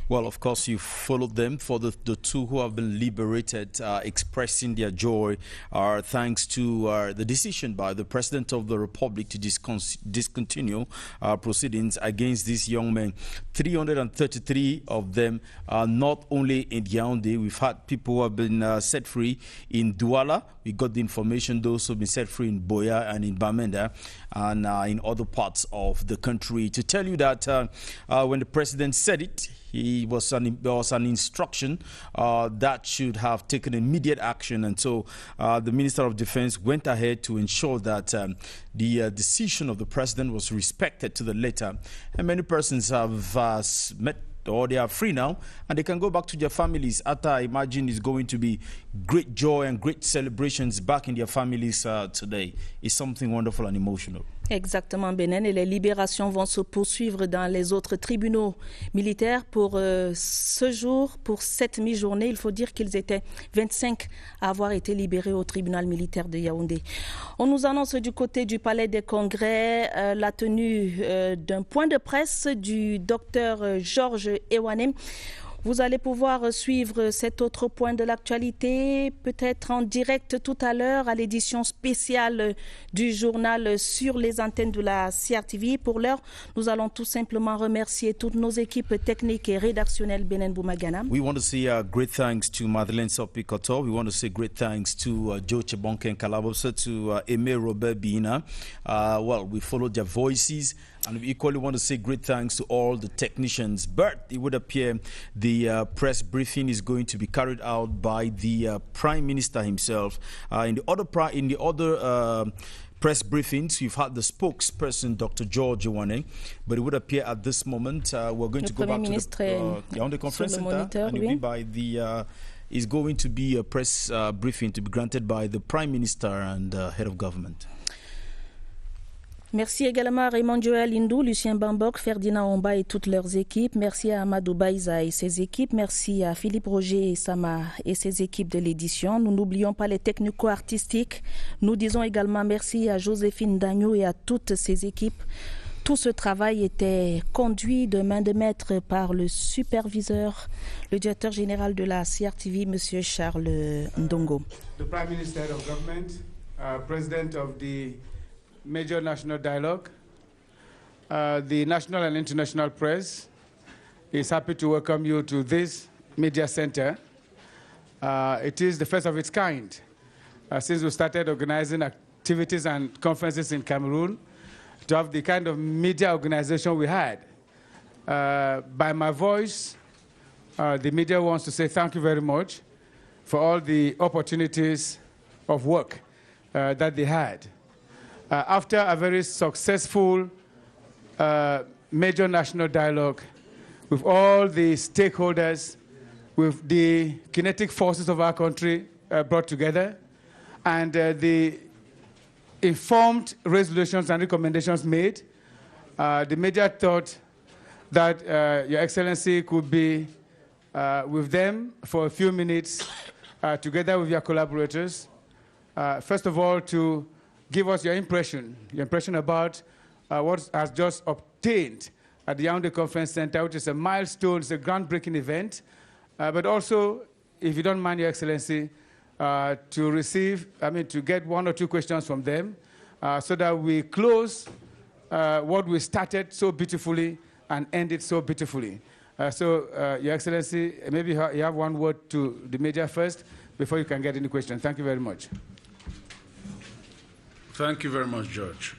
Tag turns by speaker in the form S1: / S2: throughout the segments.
S1: Well, of course, you followed them for the two who have been liberated, expressing their joy thanks to the decision by the President of the Republic to discontinue proceedings against these young men. 333 of them are not only in Yaoundé. We've had people who have been set free in Douala. We got the information those who have been set free in Boya and in Bamenda and in other parts of the country. To tell you that when the President said it, there was an instruction that should have taken immediate action. And so the Minister of Defense went ahead to ensure that the decision of the President was respected to the letter. And many persons have met or they are free now and they can go back to their families. I imagine is going to be great joy and great celebrations back in their families today. It's something wonderful and emotional.
S2: Exactement, Benen. Et les libérations vont se poursuivre dans les autres tribunaux militaires pour ce jour, pour cette mi-journée. Il faut dire qu'ils étaient 25 à avoir été libérés au tribunal militaire de Yaoundé. On nous annonce du côté du Palais des Congrès la tenue d'un point de presse du docteur Georges Ewanem. Vous allez pouvoir suivre cet autre point de l'actualité, peut-être en direct tout à l'heure à l'édition spéciale du journal sur les antennes de la CRTV. Pour l'heure, nous allons tout simplement remercier toutes nos équipes techniques et rédactionnelles Benen Boumagana.
S1: We want to say great thanks to Madeleine Sopikoto. We want to say great thanks to Joe Chebonke and Kalabosa, to Aimé Robert Bina. Well, we followed their voices. And we equally want to say great thanks to all the technicians. But it would appear the press briefing is going to be carried out by the Prime Minister himself. In the other press briefings, you've had the spokesperson, Dr. George Ewanem. But it would appear at this moment we're going to go back to the conference center, and it'll be by the is going to be a press briefing to be granted by the Prime Minister and head of government.
S2: Merci également à Raymond Joël Indou, Lucien Bambok, Ferdinand Omba et toutes leurs équipes. Merci à Amadou Baïza et ses équipes. Merci à Philippe Roger et Sama et ses équipes de l'édition. Nous n'oublions pas les technico-artistiques. Nous disons également merci à Joséphine Dagnou et à toutes ses équipes. Tout ce travail était conduit de main de maître par le superviseur, le directeur général de la CRTV, M. Charles Ndongo.
S3: The Prime Minister of Government, President of the Major National Dialogue, the national and international press is happy to welcome you to this media center. It is the first of its kind since we started organizing activities and conferences in Cameroon to have the kind of media organization we had. By my voice, the media wants to say thank you very much for all the opportunities of work that they had. After a very successful major national dialogue with all the stakeholders, with the kinetic forces of our country brought together, and the informed resolutions and recommendations made, the media thought that Your Excellency could be with them for a few minutes, together with your collaborators. First of all, to give us your impression about what has just obtained at the Yaoundé Conference Center, which is a milestone, it's a groundbreaking event. But also, if you don't mind, Your Excellency, to get one or two questions from them so that we close what we started so beautifully and end it so beautifully. Your Excellency, maybe you have one word to the media first before you can get any questions. Thank you very much.
S4: Thank you very much, George.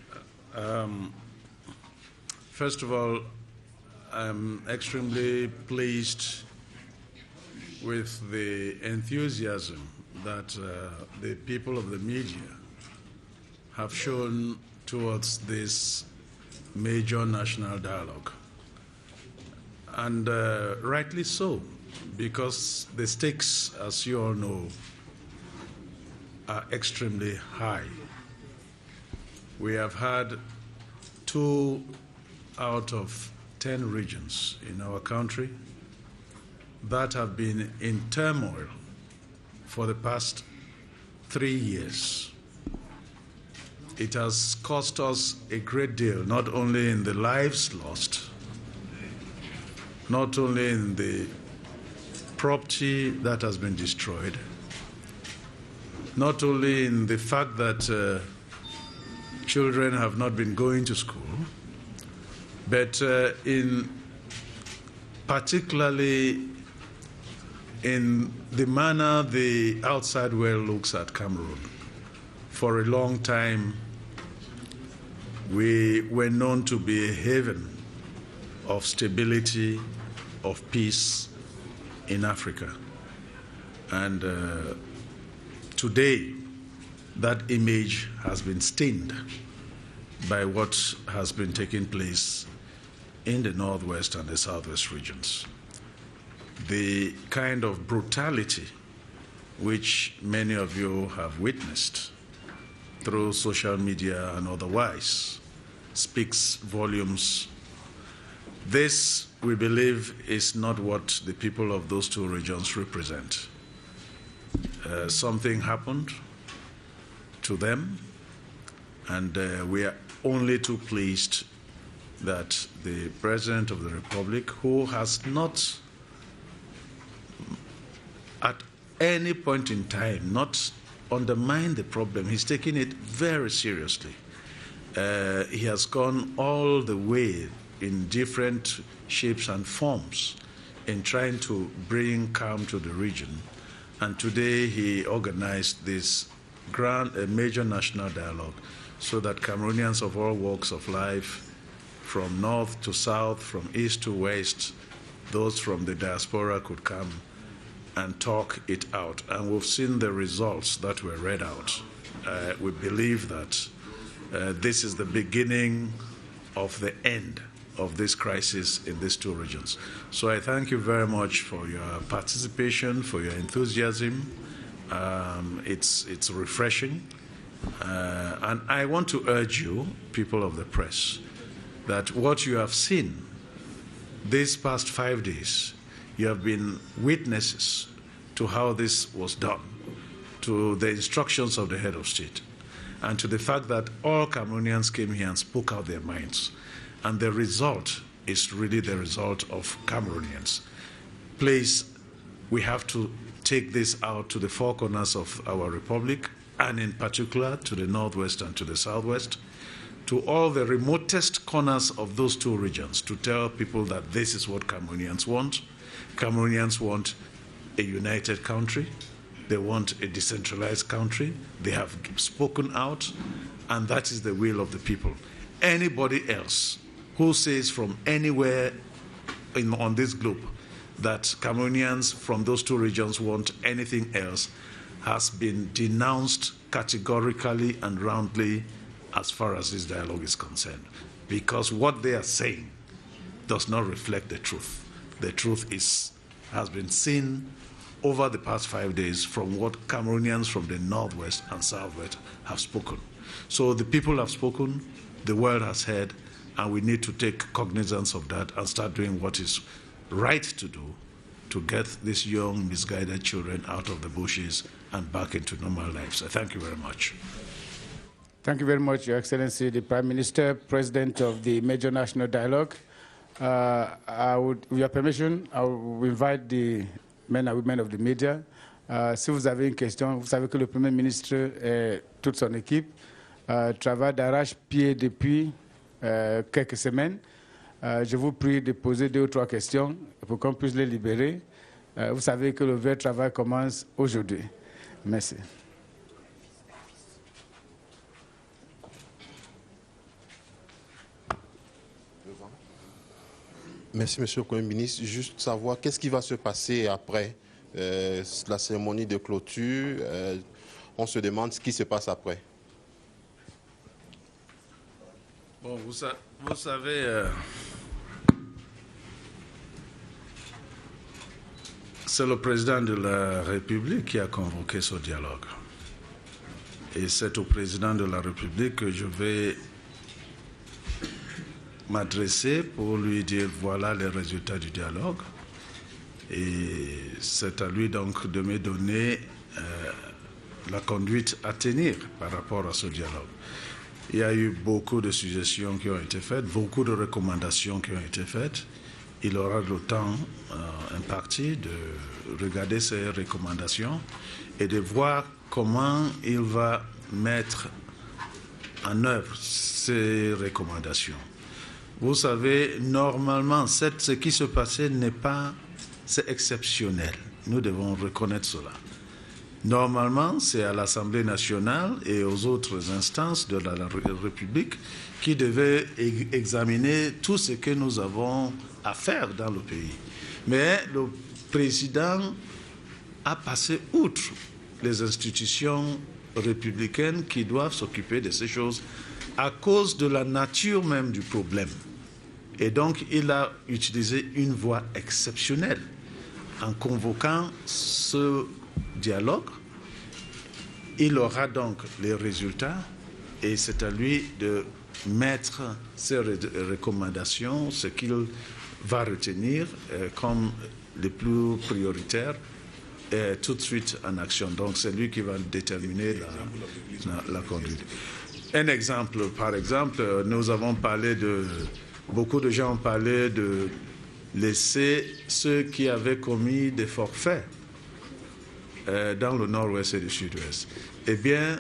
S4: First of all, I'm extremely pleased with the enthusiasm that the people of the media have shown towards this major national dialogue. And rightly so, because the stakes, as you all know, are extremely high. We have had 2 out of 10 regions in our country that have been in turmoil for the past 3 years. It has cost us a great deal, not only in the lives lost, not only in the property that has been destroyed, not only in the fact that children have not been going to school, but in particularly in the manner the outside world looks at Cameroon. For a long time, we were known to be a haven of stability, of peace in Africa. And today, that image has been stained by what has been taking place in the Northwest and the Southwest regions. The kind of brutality which many of you have witnessed through social media and otherwise speaks volumes. This, we believe, is not what the people of those two regions represent. Something happened to them, and we are only too pleased that the President of the Republic, who has not at any point in time not undermined the problem, he's taking it very seriously. He has gone all the way in different shapes and forms in trying to bring calm to the region. And today he organized this major national dialogue so that Cameroonians of all walks of life, from north to south, from east to west, those from the diaspora could come and talk it out. And we've seen the results that were read out. We believe that this is the beginning of the end of this crisis in these two regions. So I thank you very much for your participation, for your enthusiasm. It's refreshing. And I want to urge you, people of the press, that what you have seen these past 5 days, you have been witnesses to how this was done, to the instructions of the head of state, and to the fact that all Cameroonians came here and spoke out their minds. And the result is really the result of Cameroonians. Please, we have to take this out to the four corners of our republic, and in particular to the Northwest and to the Southwest, to all the remotest corners of those two regions, to tell people that this is what Cameroonians want. Cameroonians want a united country. They want a decentralized country. They have spoken out, and that is the will of the people. Anybody else who says from anywhere on this globe that Cameroonians from those two regions want anything else has been denounced categorically and roundly as far as this dialogue is concerned, because what they are saying does not reflect the truth. The truth has been seen over the past 5 days from what Cameroonians from the Northwest and Southwest have spoken. So the people have spoken, the world has heard, and we need to take cognizance of that and start doing what is right to do to get these young, misguided children out of the bushes and back into normal lives. I thank you very much.
S3: Thank you very much, Your Excellency, the Prime Minister, President of the Major National Dialogue. With your permission, I will invite the men and women of the media. Si vous avez une question, vous savez que le Premier ministre et toute son équipe travaillent d'arrache-pied depuis quelques semaines. Je vous prie de poser 2 ou 3 questions pour qu'on puisse les libérer. Vous savez que le vrai travail commence aujourd'hui. Merci.
S5: Merci, Monsieur le Premier ministre. Juste savoir qu'est-ce qui va se passer après la cérémonie de clôture. On se demande ce qui se passe après.
S4: Bon, vous savez, c'est le président de la République qui a convoqué ce dialogue. Et c'est au président de la République que je vais m'adresser pour lui dire voilà les résultats du dialogue. Et c'est à lui donc de me donner la conduite à tenir par rapport à ce dialogue. Il y a eu beaucoup de suggestions qui ont été faites, beaucoup de recommandations qui ont été faites. il aura le temps imparti de regarder ses recommandations et de voir comment il va mettre en œuvre ces recommandations. Vous savez, normalement, ce qui se passait c'est exceptionnel. Nous devons reconnaître cela. Normalement, c'est à l'Assemblée nationale et aux autres instances de la République qui devaient examiner tout ce que nous avons à faire dans le pays. Mais le président a passé outre les institutions républicaines qui doivent s'occuper de ces choses à cause de la nature même du problème. Et donc, il a utilisé une voie exceptionnelle en convoquant ce dialogue. Il aura donc les résultats et c'est à lui de mettre ses recommandations, ce qu'il va retenir comme les plus prioritaires, tout de suite en action. Donc c'est lui qui va déterminer la conduite. Un exemple, par exemple, nous avons parlé beaucoup de gens ont parlé de laisser ceux qui avaient commis des forfaits dans le nord-ouest et le sud-ouest. Eh bien,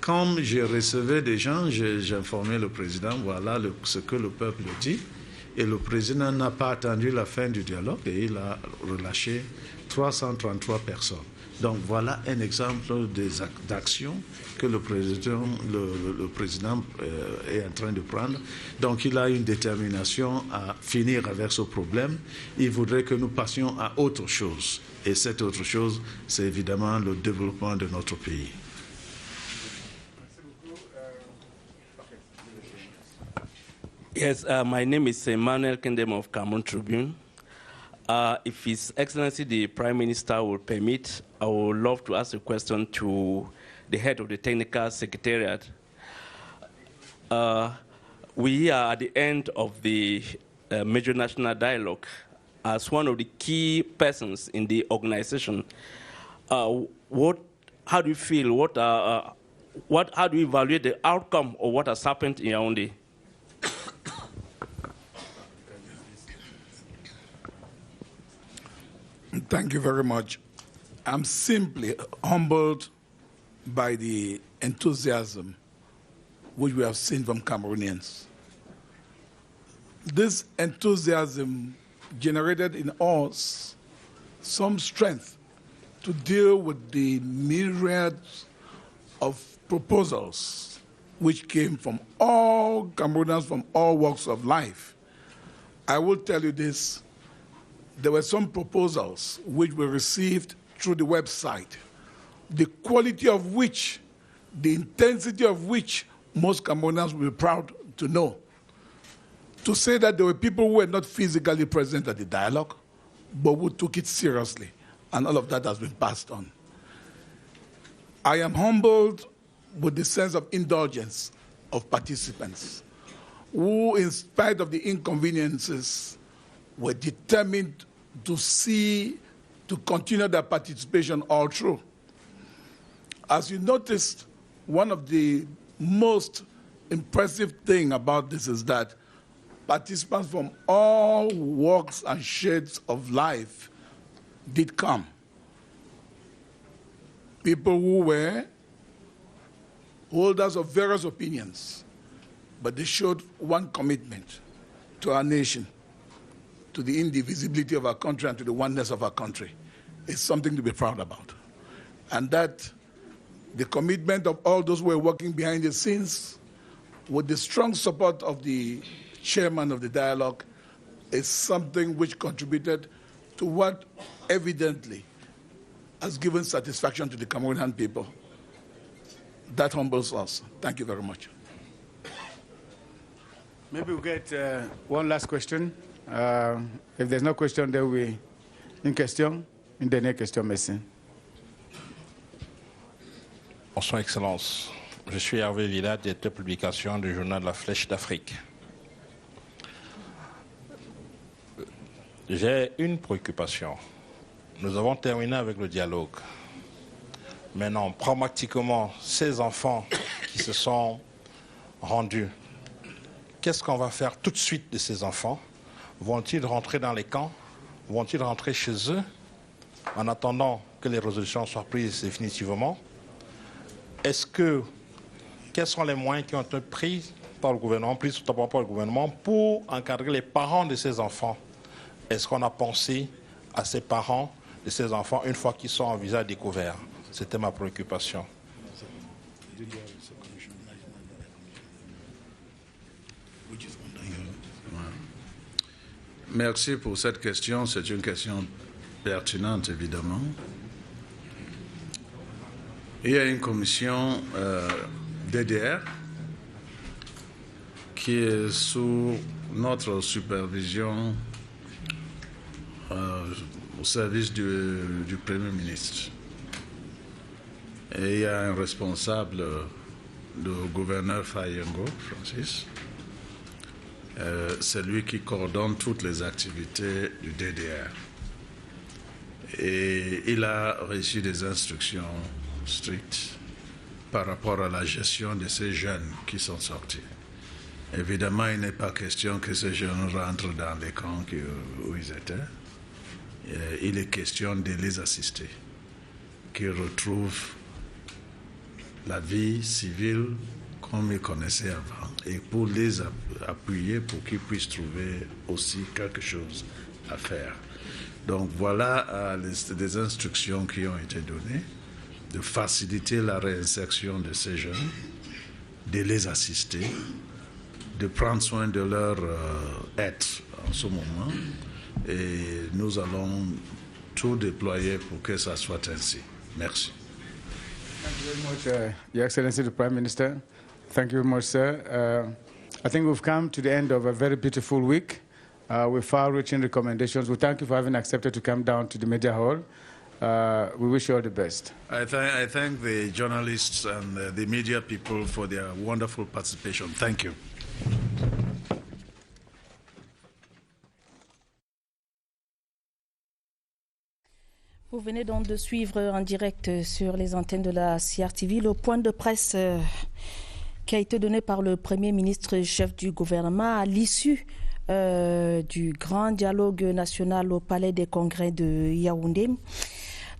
S4: comme je recevais des gens, j'informais le président, voilà ce que le peuple dit. Et le président n'a pas attendu la fin du dialogue et il a relâché 333 personnes. Donc voilà un exemple d'action que le président est en train de prendre. Donc il a une détermination à finir avec ce problème. Il voudrait que nous passions à autre chose. Et cette autre chose, c'est évidemment le développement de notre pays.
S6: Yes, my name is Emmanuel Kendem of Cameroon Tribune. If His Excellency the Prime Minister will permit, I would love to ask a question to the head of the Technical Secretariat. We are at the end of the Major National Dialogue. As one of the key persons in the organization, how do you feel? How do you evaluate the outcome of what has happened in Yaoundé?
S7: Thank you very much. I'm simply humbled by the enthusiasm which we have seen from Cameroonians. This enthusiasm generated in us some strength to deal with the myriads of proposals which came from all Cameroonians from all walks of life. I will tell you this. There were some proposals which were received through the website, the quality of which, the intensity of which most Cameroonians will be proud to know. To say that there were people who were not physically present at the dialogue, but who took it seriously, and all of that has been passed on. I am humbled with the sense of indulgence of participants who, in spite of the inconveniences, were determined to continue their participation all through. As you noticed, one of the most impressive things about this is that participants from all walks and shades of life did come. People who were holders of various opinions, but they showed one commitment to our nation, to the indivisibility of our country and to the oneness of our country. It's something to be proud about. And that the commitment of all those who were working behind the scenes with the strong support of the chairman of the dialogue is something which contributed to what evidently has given satisfaction to the Cameroonian people. That humbles us. Thank you very much.
S3: Maybe we'll get one last question. If there's no question, there will be une question. Une dernière question, merci.
S8: Bonsoir, Excellence. Je suis Hervé Villa, directeur de publication du journal La Flèche d'Afrique. J'ai une préoccupation. Nous avons terminé avec le dialogue. Maintenant, pragmatiquement, ces enfants qui se sont rendus, qu'est-ce qu'on va faire tout de suite de ces enfants? Vont-ils rentrer dans les camps? Vont-ils rentrer chez eux en attendant que les résolutions soient prises définitivement? Quels sont les moyens qui ont été pris par le gouvernement, pour encadrer les parents de ces enfants? Est-ce qu'on a pensé à ces parents de ces enfants une fois qu'ils sont en visage découvert? C'était ma préoccupation.
S4: Merci pour cette question. C'est une question pertinente, évidemment. Il y a une commission DDR qui est sous notre supervision au service du Premier ministre. Et il y a un responsable, le gouverneur Fayengo, Francis. C'est lui qui coordonne toutes les activités du DDR. Et il a reçu des instructions strictes par rapport à la gestion de ces jeunes qui sont sortis. Évidemment, il n'est pas question que ces jeunes rentrent dans les camps où ils étaient. Il est question de les assister, qu'ils retrouvent la vie civile comme ils connaissaient avant, et pour les appuyer pour qu'ils puissent trouver aussi quelque chose à faire. Donc voilà des instructions qui ont été données, de faciliter la réinsertion de ces jeunes, de les assister, de prendre soin de leur être en ce moment, et nous allons tout déployer pour que ça soit ainsi. Merci.
S3: Thank you very much, Your Excellency the Prime Minister. Thank you very much, sir. I think we've come to the end of a very beautiful week with far-reaching recommendations. We thank you for having accepted to come down to the media hall. We wish you all the best.
S4: I thank the journalists and the media people for their wonderful participation. Thank you.
S2: Vous venez donc de suivre en direct sur les antennes de la CRTV le point de presse qui a été donné par le Premier ministre chef du gouvernement à l'issue du grand dialogue national au Palais des Congrès de Yaoundé.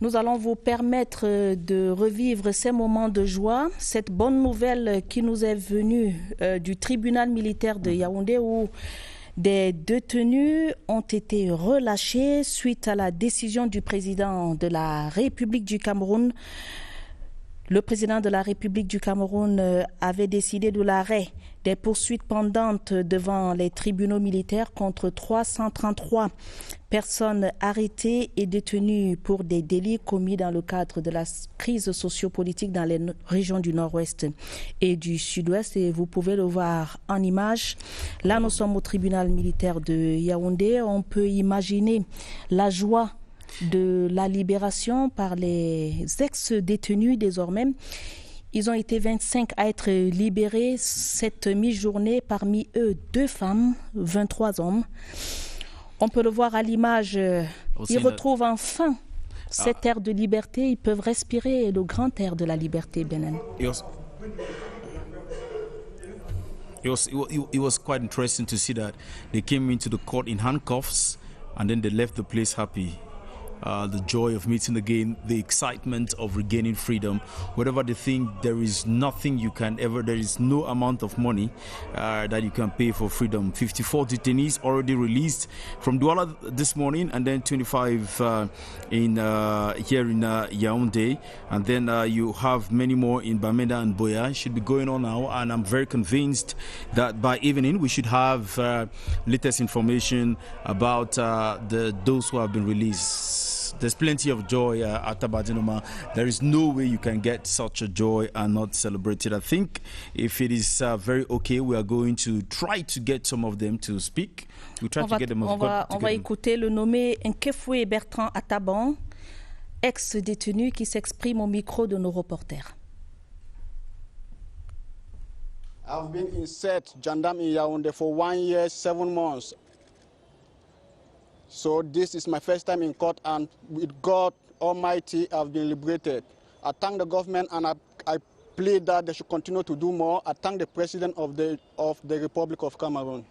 S2: Nous allons vous permettre de revivre ces moments de joie, cette bonne nouvelle qui nous est venue du tribunal militaire de Yaoundé où des détenus ont été relâchés suite à la décision du président de la République du Cameroun. Le président de la République du Cameroun avait décidé de l'arrêt des poursuites pendantes devant les tribunaux militaires contre 333 personnes arrêtées et détenues pour des délits commis dans le cadre de la crise sociopolitique dans les régions du Nord-Ouest et du Sud-Ouest. Et vous pouvez le voir en image. Là, nous sommes au tribunal militaire de Yaoundé. On peut imaginer la joie de la libération par les ex-détenus désormais. Ils ont été 25 à être libérés cette mi-journée, parmi eux 2 femmes, 23 hommes. On peut le voir à l'image, ils retrouvent enfin cet air de liberté, ils peuvent respirer le grand air de la liberté, Benin.
S1: It was quite interesting to see that they came into the court in handcuffs and then they left the place happy. The joy of meeting again, the excitement of regaining freedom. Whatever they think, there is nothing you can ever, there is no amount of money that you can pay for freedom. 54 detainees already released from Douala this morning, and then 25 here in Yaoundé, and then you have many more in Bamenda and Boya. It should be going on now, and I'm very convinced that by evening we should have latest information about those who have been released. There's plenty of joy at Abadinoma. There is no way you can get such a joy and not celebrate it. I think if it is very okay, we are going to try to get some of them to speak. We'll try to get them.
S2: On va écouter le nommé Nkefoué Bertrand Ataban, ex-détenu, qui s'exprime au micro de nos reporters.
S9: I've been in set gendarme in Yaoundé for 1 year, 7 months. So this is my first time in court, and with God Almighty, I've been liberated. I thank the government, and I plead that they should continue to do more. I thank the President of the Republic of Cameroon.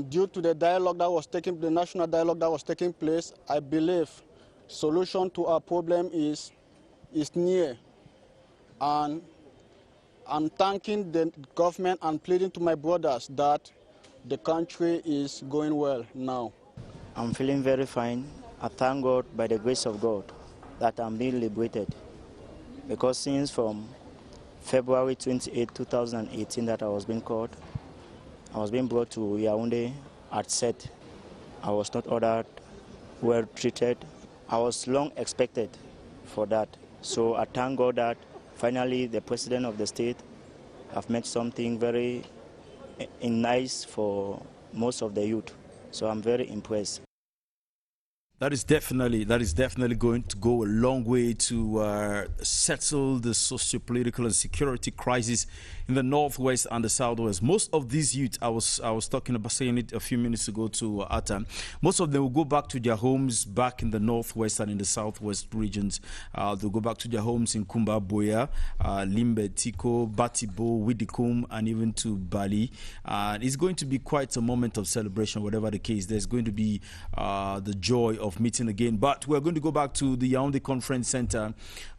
S9: Due to the dialogue that was taking, the national dialogue that was taking place, I believe solution to our problem is near. And I'm thanking the government and pleading to my brothers that the country is going well now.
S10: I'm feeling very fine. I thank God by the grace of God that I'm being liberated. Because since from February 28, 2018 that I was being caught, I was being brought to Yaoundé at set. I was not ordered, well treated. I was long expected for that. So I thank God that finally the president of the state have made something very nice for most of the youth. So I'm very impressed.
S1: That is definitely going to go a long way to settle the socio-political and security crisis in the northwest and the southwest. Most of these youth, I was talking about saying it a few minutes ago to Atam, most of them will go back to their homes back in the northwest and in the southwest regions. They'll go back to their homes in Kumba, Boya, Limbe, Tiko, Batibo, Widikum, and even to Bali. It's going to be quite a moment of celebration, whatever the case. There's going to be the joy of meeting again. But we're going to go back to the Yaoundé Conference Center,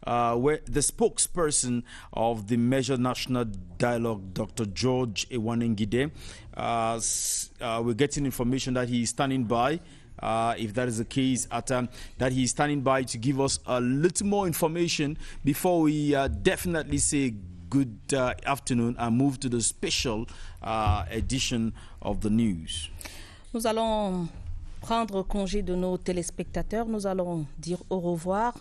S1: where the spokesperson of the Major National Dialogue, Dr. George Ewanengide, we're getting information that he is standing by. If that is the case, that he is standing by to give us a little more information before we definitely say good afternoon and move to the special edition of the news.
S2: Nous allons prendre congé de nos téléspectateurs. Nous allons dire au revoir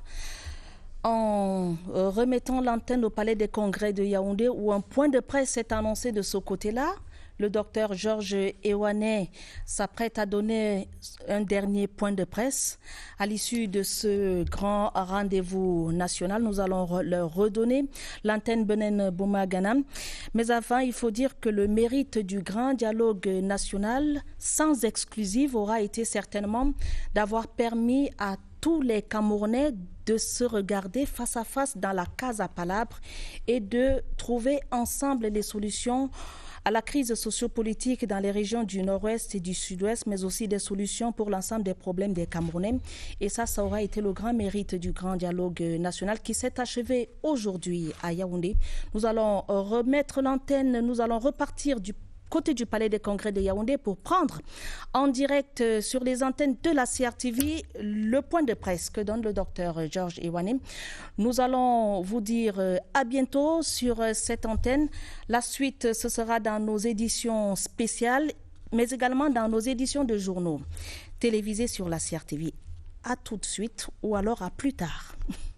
S2: en remettant l'antenne au Palais des Congrès de Yaoundé où un point de presse est annoncé de ce côté-là. Le docteur Georges Ewané s'apprête à donner un dernier point de presse. À l'issue de ce grand rendez-vous national, nous allons leur redonner l'antenne Benen Boumagana. Mais avant, il faut dire que le mérite du grand dialogue national, sans exclusive, aura été certainement d'avoir permis à tous les Camerounais de se regarder face à face dans la case à palabres et de trouver ensemble les solutions à la crise sociopolitique dans les régions du nord-ouest et du sud-ouest, mais aussi des solutions pour l'ensemble des problèmes des Camerounais. Et ça aura été le grand mérite du grand dialogue national qui s'est achevé aujourd'hui à Yaoundé. Nous allons remettre l'antenne, nous allons repartir du côté du Palais des Congrès de Yaoundé pour prendre en direct sur les antennes de la CRTV le point de presse que donne le docteur Georges Ewané. Nous allons vous dire à bientôt sur cette antenne. La suite, ce sera dans nos éditions spéciales, mais également dans nos éditions de journaux télévisés sur la CRTV. À tout de suite ou alors à plus tard.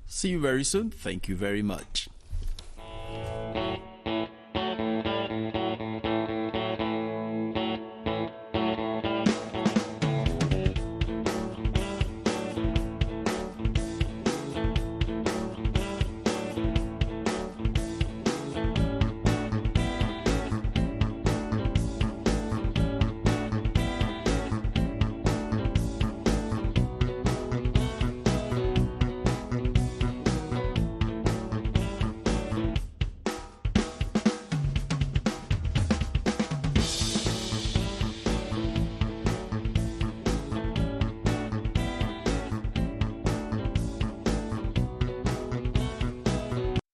S1: See you very soon. Thank you very much.